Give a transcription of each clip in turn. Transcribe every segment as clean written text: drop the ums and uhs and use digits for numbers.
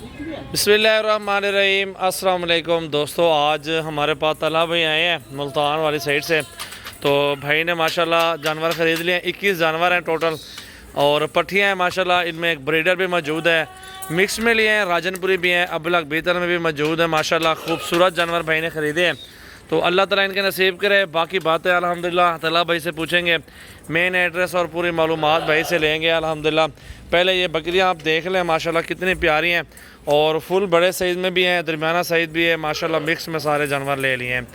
बिस्मिल्लाहिर्रहमानिर्रहीम। अस्सलाम वालेकुम दोस्तों, आज हमारे पास तला भाई आए हैं मुल्तान वाली साइड से। तो भाई ने माशाल्लाह जानवर ख़रीद लिए हैं। 21 जानवर हैं टोटल और पट्ठियाँ हैं माशाल्लाह। इनमें एक ब्रीडर भी मौजूद है, मिक्स में लिए हैं, राजनपुरी भी हैं, अबलग बेहतर में भी मौजूद है माशाल्लाह। खूबसूरत जानवर भाई ने ख़रीदे हैं। तो अल्लाह ताला इनके नसीब करे। बाकी बातें अल्हम्दुलिल्लाह तला भाई से पूछेंगे, मेन एड्रेस और पूरी मालूमात भाई से लेंगे अल्हम्दुलिल्लाह। पहले ये बकरियां आप देख लें माशाल्लाह कितनी प्यारी हैं और फुल बड़े साइज़ में भी हैं, दरमियाना साइज़ भी है माशाल्लाह। मिक्स में सारे जानवर ले लिए हैं।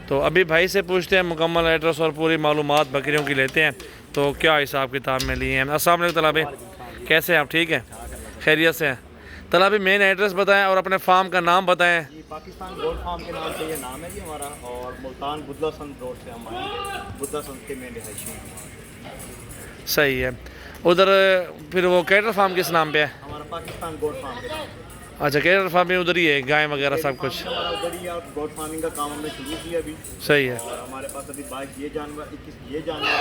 तो अभी भाई से पूछते हैं, मुकम्मल एड्रेस और पूरी मालूमात बकरियों की लेते हैं। तो क्या हिसाब किताब में लिए हैं। अस्सलाम वालेकुम तला भाई, कैसे हैं आप? ठीक हैं, खैरियत से हैं? तला भाई मेन एड्रेस बताएं और अपने फार्म का नाम बताएं। जी, पाकिस्तान गोल्ड फार्म के नाम से ये नाम है जी हमारा, और मुल्तान बुद्धा संत रोड से हम आए, बुद्धा संत के में रिहायशी हैं। सही है। उधर फिर वो कैटर फार्म किस नाम पे है? हमारा पाकिस्तान गोल्ड फार्म के नाम। अच्छा, कैटर फार्म में उधर ही है, गाय वगैरह सब कुछ? हमारा उधर ही है, और गोल्ड फार्मिंग का काम हमने शुरू किया अभी। सही है। और हमारे पास अभी 22 ये जानवर, 21 ये जानवर है।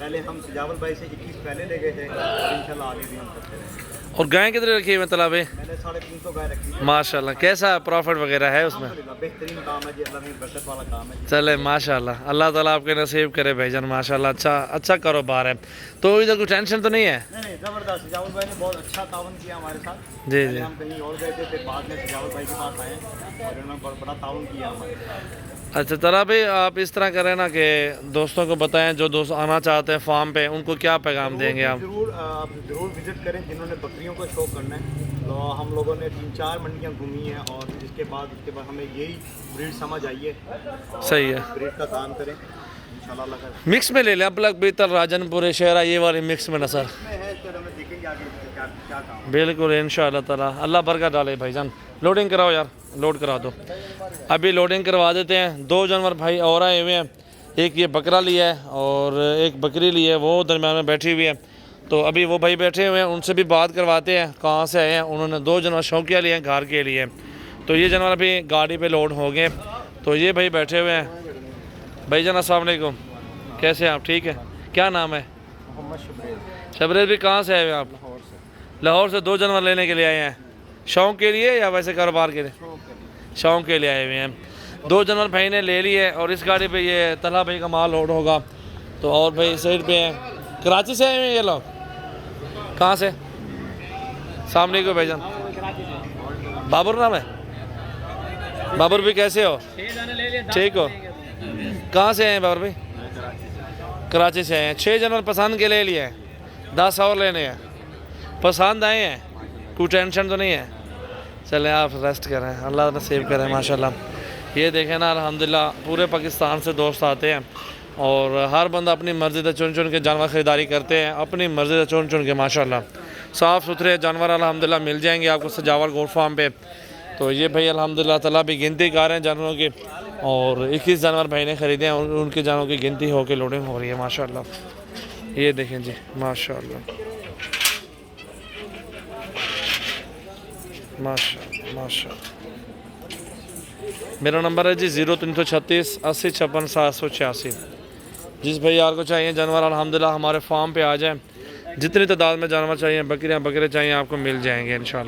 पहले हम सजावल भाई से 21 पहले ले गए थे, और इंशाल्लाह आगे भी हम करते रहेंगे। और गाय कितने रखी हुई है तला भाई? मैंने 350 गाय रखी है। माशाल्लाह, कैसा प्रॉफिट वगैरह है उसमें? अल्हम्दुलिल्लाह बेहतरीन काम है जी, अल्लाह की बरकत वाला काम है जी। चले माशाल्लाह, अल्लाह ताला आपके नसीब करे भाईजान माशाल्लाह। अच्छा कारोबार है। तो इधर कोई टेंशन तो नहीं है? नहीं, ज़बरदस्त। सजावल भाई ने बहुत अच्छा ताउन किया हमारे साथ। जी पहले जी। हम कहीं और गए थे, फिर बाद में सजावल भाई के पास आए और उन्होंने बहुत बड़ा ताउन किया हमारे साथ। अच्छा तला भाई, आप इस तरह करें ना कि दोस्तों को बताएं, जो दोस्त आना चाहते हैं फार्म पे, उनको क्या पैगाम देंगे आप? आप ज़रूर विज़िट करें जिन्होंने बकरियों का शौक़ करना है। तो हम लोगों ने 3-4 मंडियाँ घूमी हैं, और उसके बाद हमें यही ब्रीड समझ आई है। सही है। ब्रीड का काम करें इंशाल्लाह। अल्लाह का मिक्स में ले लें, अब लग बेहतर राजनपुर शहरा ये वाली मिक्स में ना सर? में है, फिर हमें देखेंगे आगे क्या क्या काम है। बिल्कुल इंशाअल्लाह ताला, अल्लाह बरकत डाले भाईजान। लोडिंग कराओ यार, लोड करा दो। अभी लोडिंग करवा देते हैं। 2 जानवर भाई और आए हुए हैं, एक ये बकरा लिया है और एक बकरी ली है, वो दरम्यान में बैठी हुई है। तो अभी वो भाई बैठे हुए हैं, उनसे भी बात करवाते हैं कहाँ से आए हैं। उन्होंने 2 जानवर शौकिया लिए हैं घर के लिए। तो ये जानवर अभी गाड़ी पे लोड हो गए। तो ये भाई बैठे हुए हैं। भाईजान अस्सलाम वालेकुम, कैसे हैं आप? ठीक है। क्या नाम है? मोहम्मद शुक्रिया। शबरेज भी कहाँ से आए हुए हैं आप? लाहौर से। लाहौर से 2 जानवर लेने के लिए आए हैं, शौक़ के लिए या वैसे कारोबार के लिए? शौक़ के लिए आए हुए हैं। 2 जानवर भाई ने ले लिए और इस गाड़ी पे ये तला भाई का माल लोड होगा। तो और भाई साइड पे हैं, कराची से आए हुए हैं ये लोग। कहाँ से? सामने को भाईजान बाबर नाम है? बाबर भी कैसे हो? ठीक हो? कहाँ से आए हैं बाबर भाई? कराची से आए हैं। 6 जानवर पसंद के ले लिए हैं, 10 और लेने हैं। पसंद आए हैं, कोई टेंशन तो नहीं है? चलें आप रेस्ट करें, अल्लाह नसीब करें माशाल्लाह। ये देखें ना, अल्हम्दुलिल्लाह पूरे पाकिस्तान से दोस्त आते हैं और हर बंदा अपनी मर्ज़ी से चुन के जानवर ख़रीदारी करते हैं, अपनी मर्ज़ी से चुन के माशाल्लाह। साफ़ सुथरे जानवर अल्हम्दुलिल्लाह मिल जाएंगे आपको सजावल गोल्ड फार्म पे। तो ये भाई अल्हम्दुलिल्लाह ताला भी गिनती कर रहे हैं जानवरों की, और 21 जानवर भाई ने ख़रीदे हैं, उनके जानवरों की गिनती होकर लोडिंग हो रही है माशाल्लाह। ये देखें जी माशाल्लाह माशाल्लाह माशाल्लाह। मेरा नंबर है जी 0336 80 56 786। जिस भाई यार को चाहिए जानवर अल्हम्दुलिल्लाह हमारे फार्म पे आ जाए। जितनी तादाद में जानवर चाहिए, बकरियां बकरे चाहिए, आपको मिल जाएंगे इंशाल्लाह।